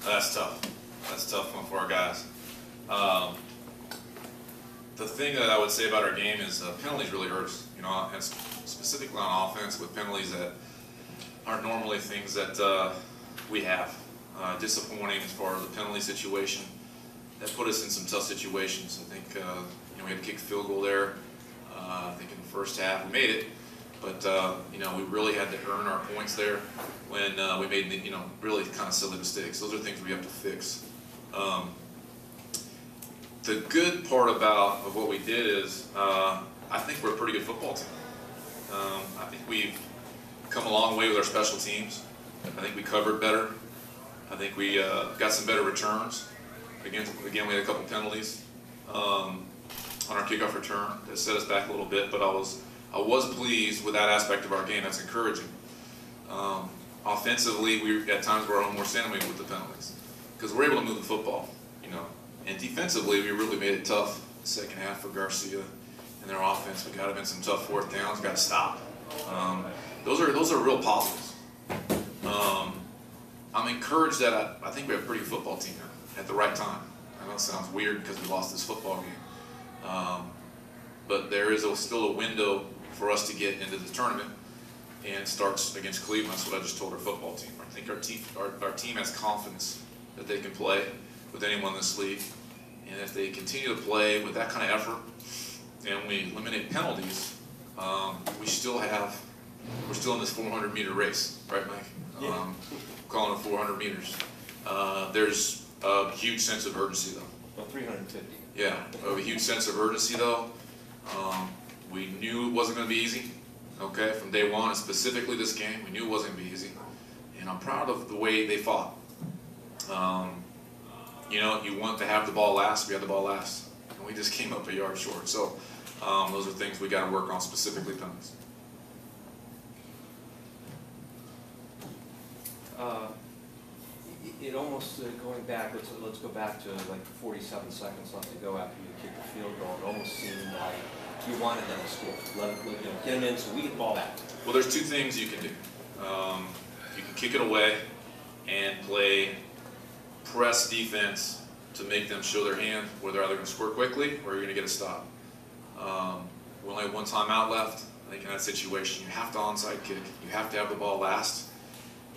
That's tough. That's a tough one for our guys. The thing that I would say about our game is penalties really hurts. You know, and specifically on offense with penalties that aren't normally things that we have. Disappointing as far as the penalty situation. That put us in some tough situations. I think you know, we had to kick a field goal there. I think in the first half we made it, but you know, we really had to earn our points there when we made you know, really kind of silly mistakes. Those are things we have to fix. The good part about what we did is I think we're a pretty good football team. I think we've come a long way with our special teams. I think we covered better. I think we got some better returns. Again, we had a couple penalties on our kickoff return that set us back a little bit, but I was pleased with that aspect of our game. That's encouraging. Offensively, we at times were more centimeter with the penalties because we're able to move the football, you know. And defensively, we really made it tough the second half for Garcia and their offense. We got them in some tough fourth downs. Got to stop. Those are real positives. I'm encouraged that I think we have a pretty good football team now at the right time. I know it sounds weird because we lost this football game, but there is still a window for us to get into the tournament, and it starts against Cleveland. That's what I just told our football team. I think our team has confidence that they can play with anyone in this league, and if they continue to play with that kind of effort and we eliminate penalties, we're still in this 400-meter race, right, Mike? Yeah. Calling it 400 meters. There's a huge sense of urgency, though. Well, 350. Yeah, a huge sense of urgency, though. We knew it wasn't going to be easy, okay, from day one, and specifically this game. We knew it wasn't going to be easy, and I'm proud of the way they fought. You know, you want to have the ball last. We had the ball last, and we just came up a yard short. So those are things we got to work on, specifically penalties. It almost, going back, let's go back to like 47 seconds left to go after you kick the field goal. It almost seemed like you wanted them to score. Get them in so we get the ball back. Well, there's two things you can do. You can kick it away and play press defense to make them show their hand, where they're either going to score quickly or you're going to get a stop. We only have one timeout left. I think in that situation, you have to onside kick. You have to have the ball last.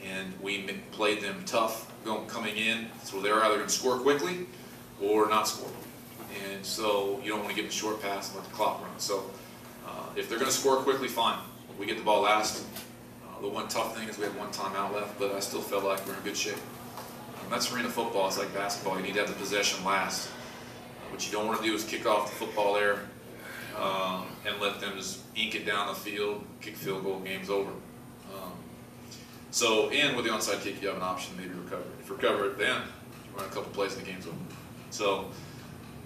And we played them tough coming in, so they're either going to score quickly or not score. And so you don't want to give them a short pass and let the clock run. So if they're going to score quickly, fine. We get the ball last. The one tough thing is we have one timeout left, but I still felt like we're in good shape. That's arena football. It's like basketball. You need to have the possession last. What you don't want to do is kick off the football there and let them just ink it down the field, kick field goal, game's over. So, and with the onside kick, you have an option to maybe recover. If you recover it then, you run a couple plays and the game's over. So,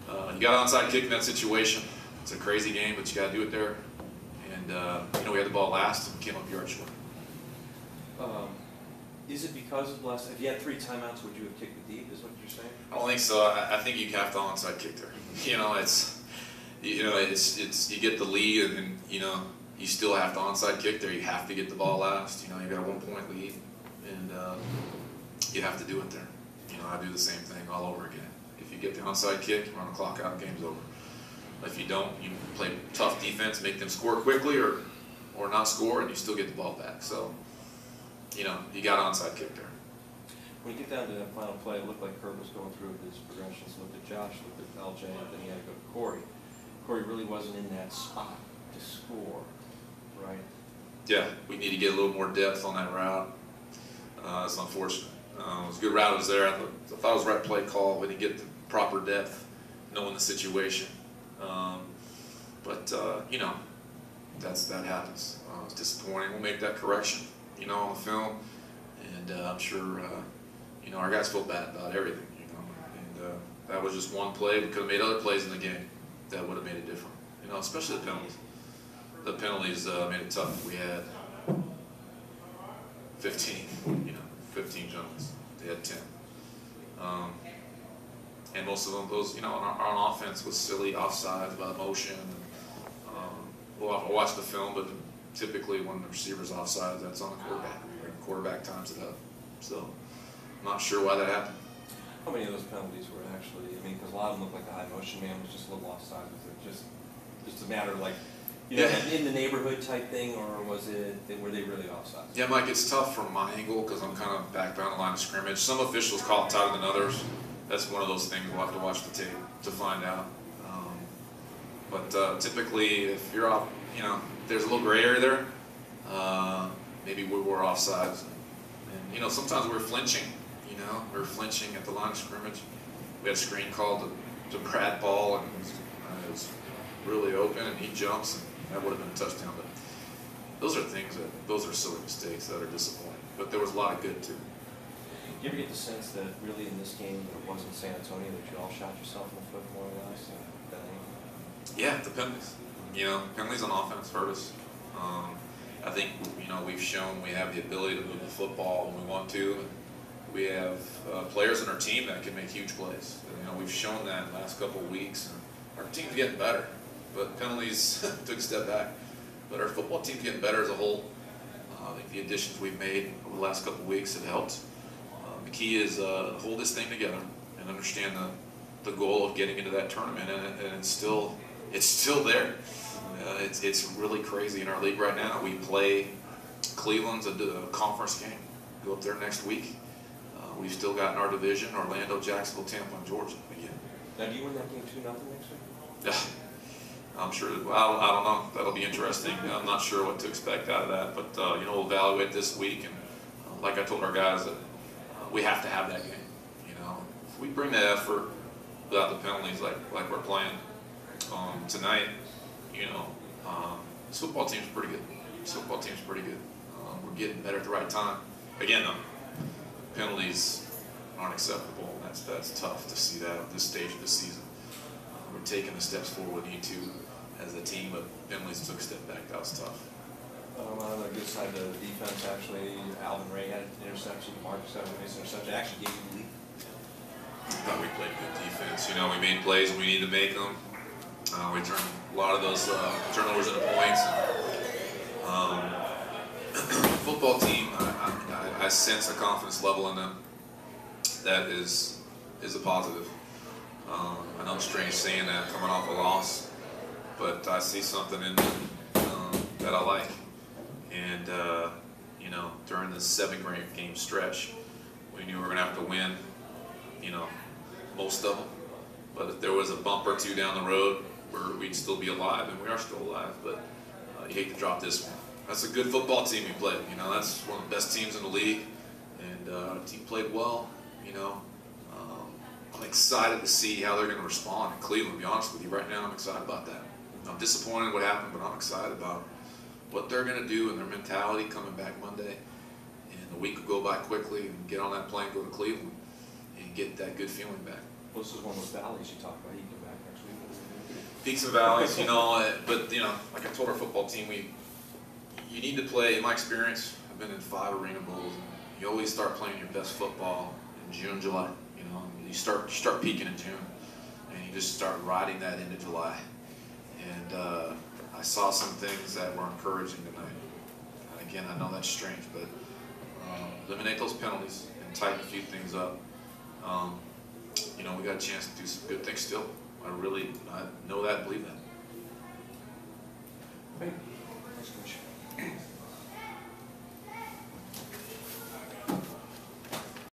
you got an onside kick in that situation. It's a crazy game, but you got to do it there. And, you know, we had the ball last and came up yard short. Is it because of last? If you had 3 timeouts, would you have kicked it deep? Is what you're saying? I don't think so. I think you have to onside kick there. You know, it's you get the lead, and you know, you still have to onside kick there. You have to get the ball last. You know, you got a 1-point lead, and you have to do it there. You know, I do the same thing all over again. If you get the onside kick, you run the clock out, and game's over. If you don't, you play tough defense, make them score quickly, or not score, and you still get the ball back. So, you know, you got onside kick there. When you get down to that final play, it looked like Kurt was going through his progressions. Looked at Josh, looked at LJ, and then he had to go to Corey. Corey really wasn't in that spot to score, right? Yeah, we need to get a little more depth on that route. It's unfortunate. It was a good route. It was there. I thought it was the right play call. We didn't get the proper depth, knowing the situation. But you know, that happens. It's disappointing. We'll make that correction, you know, on the film, and I'm sure you know, our guys feel bad about everything, you know, and that was just one play. We could have made other plays in the game that would have made it different, you know, especially the penalties. The penalties made it tough. We had 15, you know, 15 penalties. They had 10. And most of them, those, you know, on offense was silly offsides by motion. Well, I'll watch the film, but typically when the receiver's offside, that's on the quarterback. The quarterback times it up. So I'm not sure why that happened. How many of those penalties were actually, I mean, because a lot of them look like the high motion man was just a little offside. Was it just a matter of like, you know, Yeah. in the neighborhood type thing, or was it, were they really offside? Yeah, Mike, it's tough from my angle because I'm kind of back down the line of scrimmage. Some officials call it tighter than others. That's one of those things we'll have to watch the tape to find out. But typically, if you're off, you know, there's a little gray area there. Maybe we were offsides, and you know, sometimes we're flinching. You know, we're flinching at the line of scrimmage. We had a screen called to Brad Ball, and it was really open, and he jumps, and that would have been a touchdown. But those are silly mistakes that are disappointing. But there was a lot of good too. Do you ever get the sense that really in this game that it wasn't San Antonio, that you all shot yourself in the foot more or less? Yeah, the penalties. You know, penalties on offense hurt us. I think, you know, we've shown we have the ability to move the football when we want to. And we have players in our team that can make huge plays. You know, we've shown that in the last couple of weeks. And our team's getting better, but penalties took a step back. But our football team's getting better as a whole. I think the additions we've made over the last couple of weeks have helped. The key is hold this thing together and understand the goal of getting into that tournament, and it's still there. It's really crazy in our league right now. We play Cleveland's a conference game. Go up there next week. We've still got in our division Orlando, Jacksonville, Tampa, and Georgia again. Now, do you win that game 2-0 next week? Yeah, I'm sure. Well, I don't know. That'll be interesting. I'm not sure what to expect out of that, but you know, we'll evaluate this week, and like I told our guys, that we have to have that game. You know, if we bring that effort without the penalties, like we're playing tonight, you know, this football team's pretty good. This football team's pretty good. We're getting better at the right time. Again, though, penalties aren't acceptable. That's tough to see that at this stage of the season. We're taking the steps forward we need to as a team, but penalties took a step back. That was tough. On the good side of the defense, actually, Alvin Ray had an interception, Marcus had an interception. Actually gave you the lead. I thought we played good defense. You know, we made plays when we needed to make them. We turned a lot of those turnovers into points. Football team, I sense a confidence level in them that is a positive. I know it's strange saying that coming off a loss, but I see something in them that I like. And you know, during the 7-game stretch, we knew we were going to have to win, you know, most of them. But if there was a bump or two down the road, we'd still be alive, and we are still alive. But you hate to drop this one. That's a good football team we played. You know, that's one of the best teams in the league, and our team played well. You know, I'm excited to see how they're going to respond in Cleveland. To be honest with you, right now I'm excited about that. I'm disappointed what happened, but I'm excited about what they're going to do and their mentality coming back Monday. And the week will go by quickly, and get on that plane, go to Cleveland, and get that good feeling back. Well, this is one of those valleys you talk about. You come back next week. Peaks and valleys, you know, but you know, like I told our football team, you need to play. In my experience, I've been in 5 Arena Bowls. You always start playing your best football in June, July. You know, you start peaking in June, and you just start riding that into July. And I saw some things that were encouraging tonight. And again, I know that's strange, but eliminate those penalties and tighten a few things up. You know, we got a chance to do some good things still. I know that and believe that. Great. Thanks, Coach.